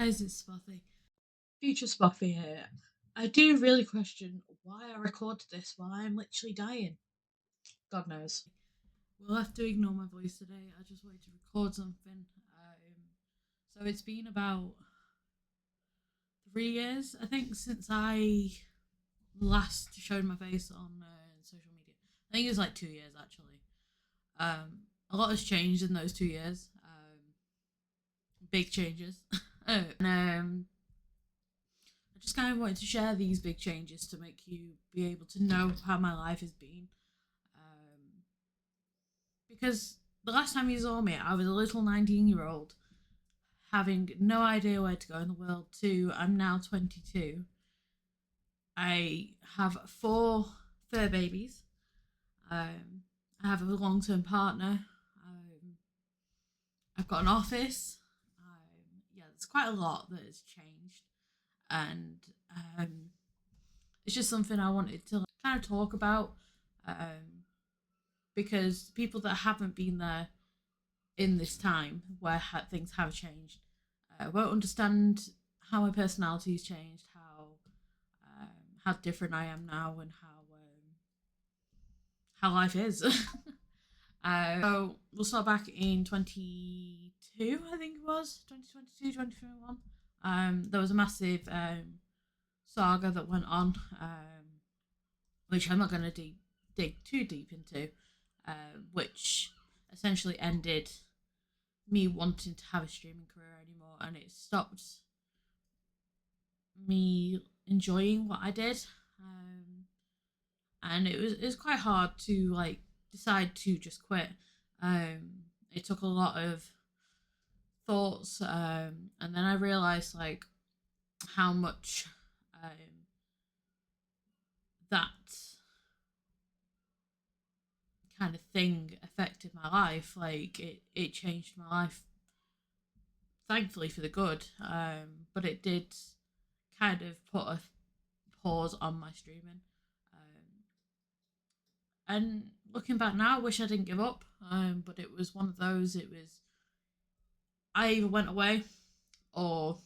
guys, it's Spothy. Future Spothy here. I do really question why I recorded this while I'm literally dying. God knows. We'll have to ignore my voice today. I just wanted to record something. So it's been about 3 years, I think, since I last showed my face on social media. I think it was like 2 years actually. A lot has changed in those 2 years. Big changes. And I just kind of wanted to share these big changes to make you be able to know how my life has been. Because the last time you saw me, I was a little 19-year-old, having no idea where to go in the world, to I'm now 22. I have 4 fur babies. I have a long term partner. I've got an office. Yeah, there's quite a lot that has changed. And it's just something I wanted to kind of talk about, because people that haven't been there in this time where things have changed won't understand how my personality has changed, how different I am now, and how life is. So we'll start back in 22, I think it was 2022, 2021. There was a massive saga that went on, which I'm not going to dig too deep into, which essentially ended me wanting to have a streaming career anymore, and it stopped me enjoying what I did. And it was quite hard to like decide to just quit. It took a lot of thoughts, and then I realized like how much that kind of thing affected my life. Like it changed my life, thankfully for the good. But it did kind of put a pause on my streaming. And looking back now, I wish I didn't give up. But it was one of those. It was I either went away, or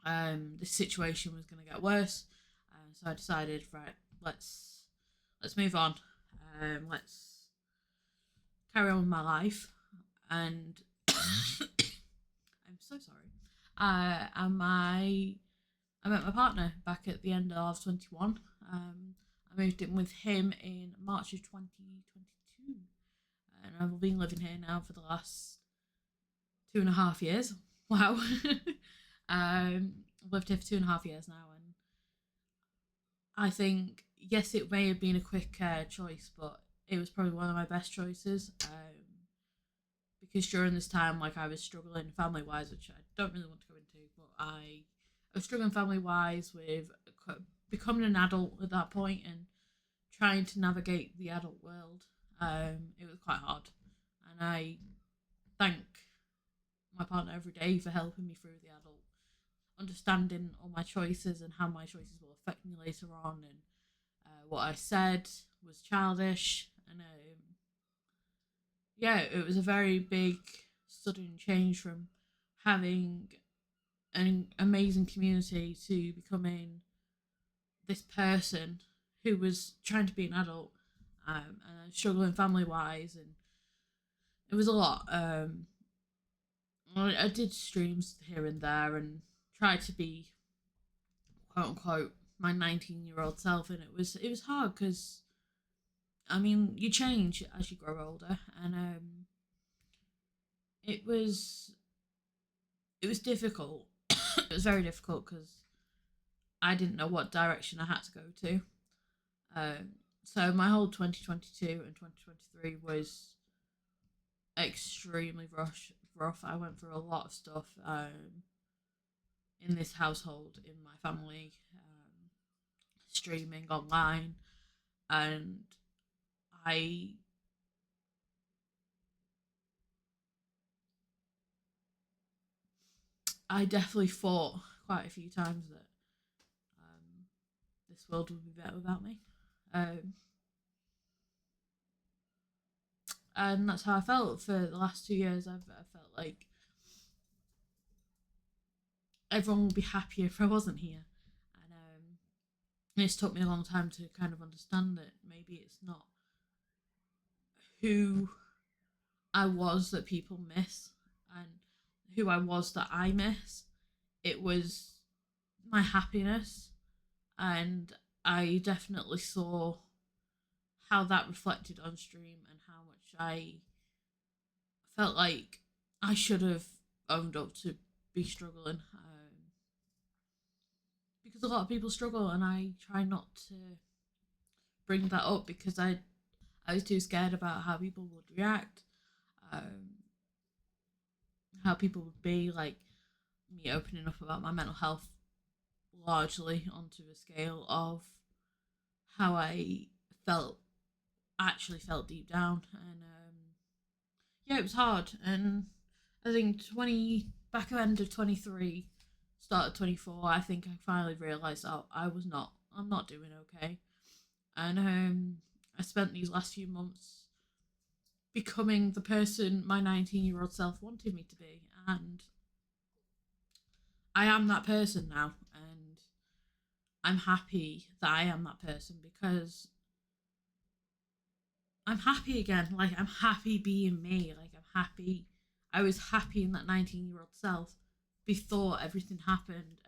the situation was going to get worse. So I decided, right, let's move on. Let's carry on with my life. And I'm so sorry. I met my partner back at the end of 21. I moved in with him in March of 2022, and I've been living here now for the last 2.5 years. Wow. I've lived here for 2.5 years now, and I think, yes, it may have been a quick choice, but it was probably one of my best choices. Because during this time, like, I was struggling family wise, which I don't really want to go into, but I was struggling family wise with becoming an adult at that point and trying to navigate the adult world. It was quite hard, and I thank my partner every day for helping me through the adult, understanding all my choices and how my choices will affect me later on, and what I said was childish, and yeah, it was a very big sudden change from having an amazing community to becoming this person who was trying to be an adult, and struggling family wise, and it was a lot. I did streams here and there and tried to be quote unquote my 19-year-old self, and it was hard because I mean you change as you grow older, and it was it was difficult. It was very difficult because I didn't know what direction I had to go to. So my whole 2022 and 2023 was extremely rough. I went through a lot of stuff in this household, in my family, streaming online, and I I definitely thought quite a few times that this world would be better without me. Um, and that's how I felt for the last 2 years. I felt like everyone would be happier if I wasn't here. And it's took me a long time to kind of understand that maybe it's not who I was that people miss and who I was that I miss. It was my happiness, and I definitely saw how that reflected on stream and how much I felt like I should have owned up to be struggling. Because a lot of people struggle, and I try not to bring that up because I was too scared about how people would react, um, how people would be like me opening up about my mental health largely onto a scale of how I felt actually felt deep down, and yeah, it was hard. And I think 20 back end of 23, start of 24, I think I finally realised I'm not doing okay. And I spent these last few months becoming the person my 19-year-old self wanted me to be, and I am that person now, and I'm happy that I am that person because I'm happy again. Like, I'm happy being me. Like, I'm happy. I was happy in that 19-year-old self before everything happened,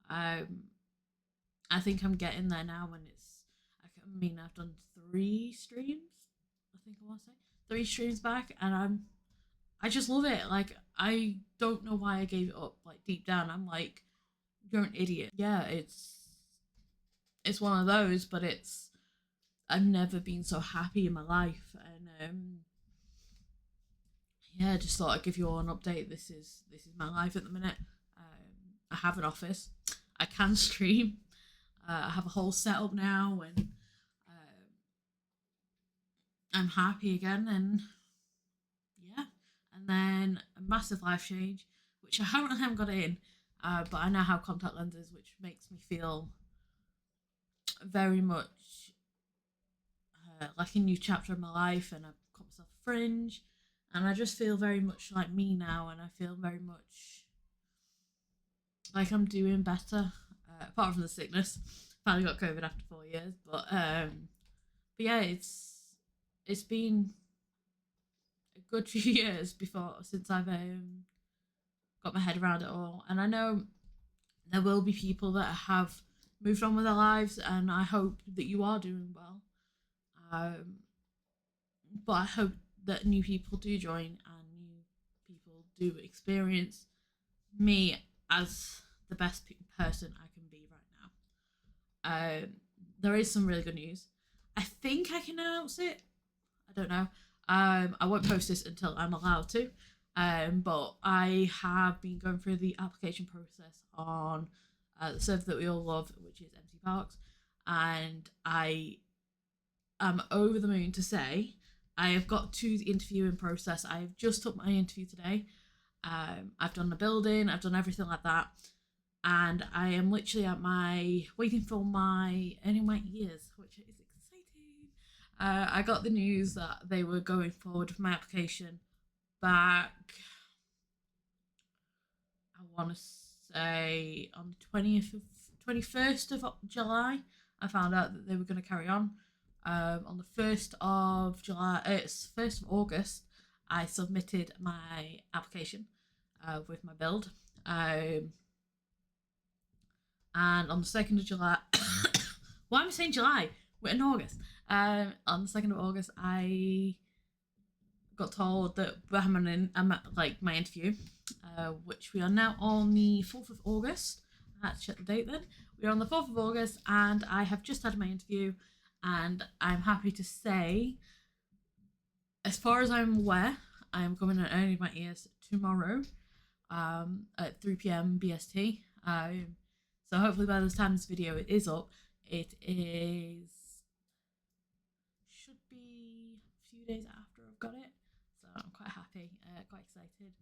and I think I'm getting there now. When it's, I mean, I've done 3 streams. I think I want to say 3 streams back, and I just love it. Like, I don't know why I gave it up. Like, deep down, I'm like, you're an idiot. Yeah, it's one of those, but it's I've never been so happy in my life, and yeah, just thought I'd give you all an update. This is my life at the minute. I have an office. I can stream. I have a whole setup now, and I'm happy again. And yeah, and then a massive life change, which I haven't got in, but I now have contact lenses, which makes me feel very much like a new chapter of my life, and I've got myself a fringe, and I just feel very much like me now, and I feel very much like I'm doing better. Apart from the sickness, finally got COVID after 4 years, but yeah, it's been a good few years before since I've got my head around it all, and I know there will be people that have moved on with their lives, and I hope that you are doing well. Um, but I hope that new people do join and new people do experience me as the best person I can be right now. There is some really good news. I think I can announce it. I don't know. I won't post this until I'm allowed to. But I have been going through the application process on the server that we all love, which is MC Parks, and I am over the moon to say I have got to the interviewing process. I have just took my interview today. I've done the building, I've done everything like that, and I am literally at my waiting for my earning my ears, which is exciting. I got the news that they were going forward with my application back. I want to say on the 21st of July. I found out that they were going to carry on. On the 1st of July, it's 1st of August, I submitted my application with my build. And on the 2nd of July, why am I saying July? We're in August. On the 2nd of August, I got told that I'm at like my interview, which we are now on the 4th of August. I had to check the date then. We're on the 4th of August, and I have just had my interview, and I'm happy to say, as far as I'm aware, I am coming and earning my ears tomorrow at 3 p.m. BST. So hopefully by the time this video is up, it is should be a few days after I've got it. So I'm quite happy, quite excited.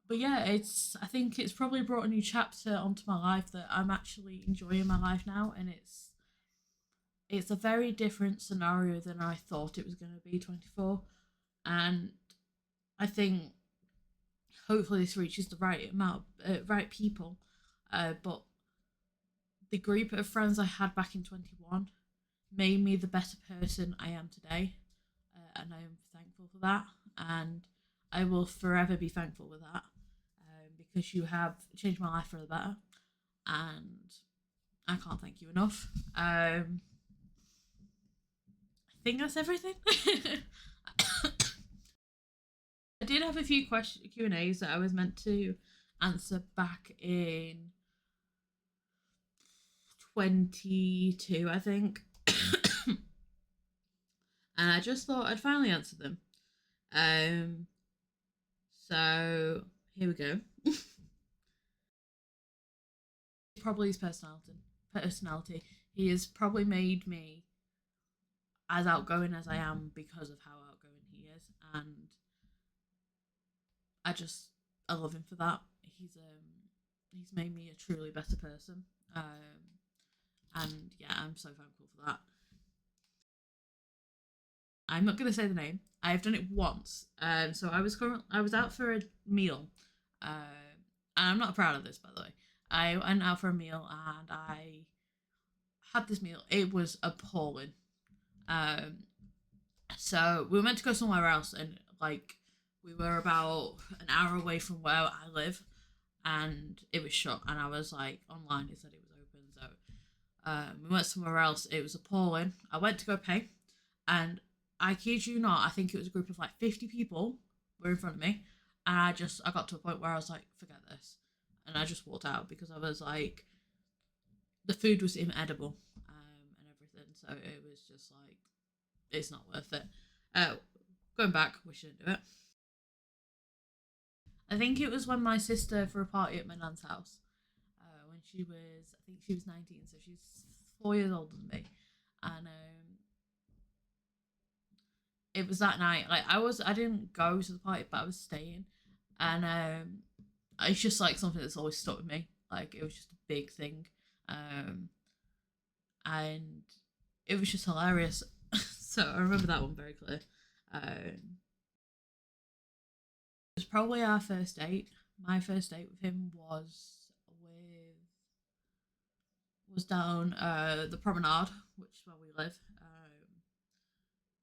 But yeah, I think it's probably brought a new chapter onto my life, that I'm actually enjoying my life now, and it's a very different scenario than I thought it was going to be. 24, and I think hopefully this reaches the right amount, right people. But the group of friends I had back in 21 made me the better person I am today, and I am thankful for that. And I will forever be thankful with that, because you have changed my life for the better, and I can't thank you enough. I think that's everything. I did have a few Q and A's that I was meant to answer back in 22, I think, and I just thought I'd finally answer them. So here we go. Probably his personality. He has probably made me as outgoing as I am because of how outgoing he is, and I love him for that. He's made me a truly better person. And yeah, I'm so thankful for that. I'm not gonna say the name. I've done it once. So I was out for a meal. And I'm not proud of this, by the way. I went out for a meal and I had this meal. It was appalling. Um, so we were meant to go somewhere else, and like we were about an hour away from where I live, and it was shut. And I was like online, it said it was open. So we went somewhere else. It was appalling. I went to go pay, and I kid you not, I think it was a group of like 50 people were in front of me, and I got to a point where I was like, forget this, and I just walked out because I was like, the food was inedible, and everything. So it was just like, it's not worth it. Going back, we shouldn't do it. I think it was when my sister for a party at my nan's house, when she was, I think she was 19, so she's 4 years older than me, and it was that night. Like I didn't go to the party, but I was staying, and it's just like something that's always stuck with me. Like it was just a big thing, um, and it was just hilarious. So I remember that one very clear. It was probably our first date. My first date with him was down the promenade, which is where we live.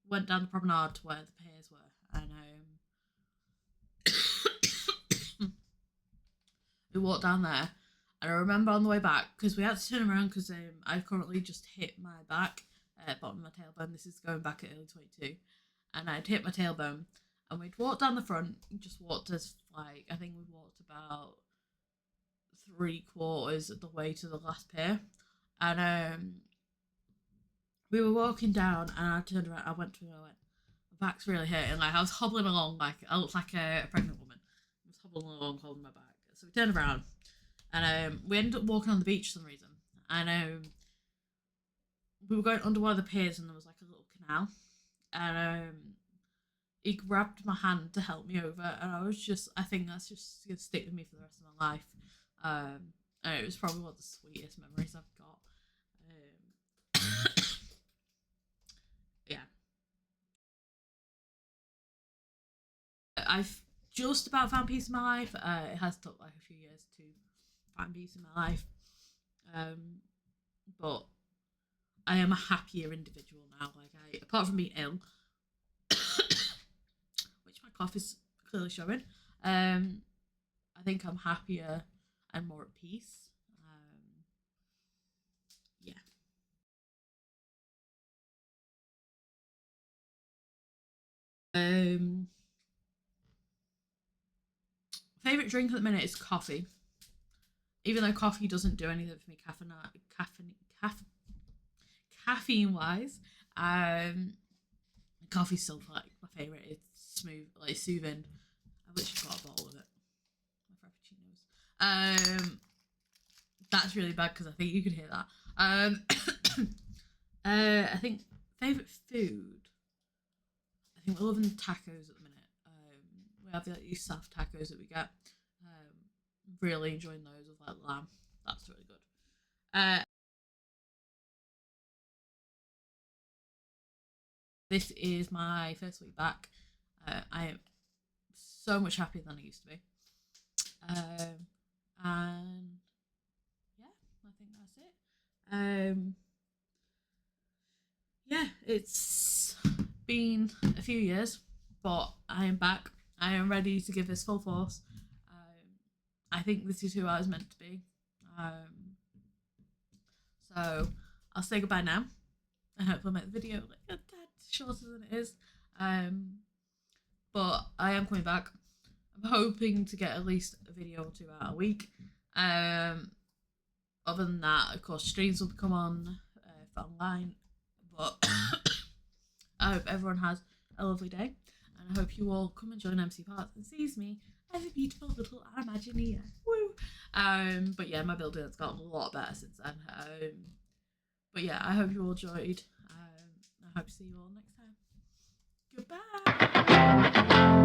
Went down the promenade to where the piers were, and we walked down there. And I remember on the way back, because we had to turn around because I currently just hit my back, bottom of my tailbone. This is going back at early 22, and I'd hit my tailbone, and we'd walked down the front. Just walked as like, I think we walked about 3/4 of the way to the last pier, and we were walking down, and I turned around. I went to him. I went, my back's really hurting. Like I was hobbling along, like I looked like a pregnant woman. I was hobbling along, holding my back. So we turned around, and we ended up walking on the beach for some reason. And we were going under one of the piers, and there was like a little canal, and he grabbed my hand to help me over, and I think that's just gonna stick with me for the rest of my life. And it was probably one of the sweetest memories I've got. Yeah, I've just about found peace in my life. It has took like a few years to find peace in my life, but I am a happier individual now. Like apart from being ill, which my cough is clearly showing, I think I'm happier and more at peace. Yeah. Um, Favorite drink at the minute is coffee. Even though coffee doesn't do anything for me caffeine wise, um, coffee's still like my favorite. It's smooth, like soothing. I've literally got a bottle of it. My frappuccinos. That's really bad because I think you could hear that. I think favorite food. I think we're loving tacos at the minute. We have these soft tacos that we get. Really enjoying those with like lamb. That's really good. This is my first week back. I am so much happier than I used to be. And yeah, I think that's it. Yeah, it's been a few years, but I am back. I am ready to give this full force. I think this is who I was meant to be. So I'll say goodbye now. I hope I'll make the video like a tad shorter than it is. But I am coming back. I'm hoping to get at least a video or two out a week. Other than that, of course, streams will come on for online. But I hope everyone has a lovely day, and I hope you all come and join MC Parts and sees me as a beautiful little Imagineer. Woo! But yeah, my building has gotten a lot better since then. But yeah, I hope you all enjoyed. I hope to see you all next time. Goodbye.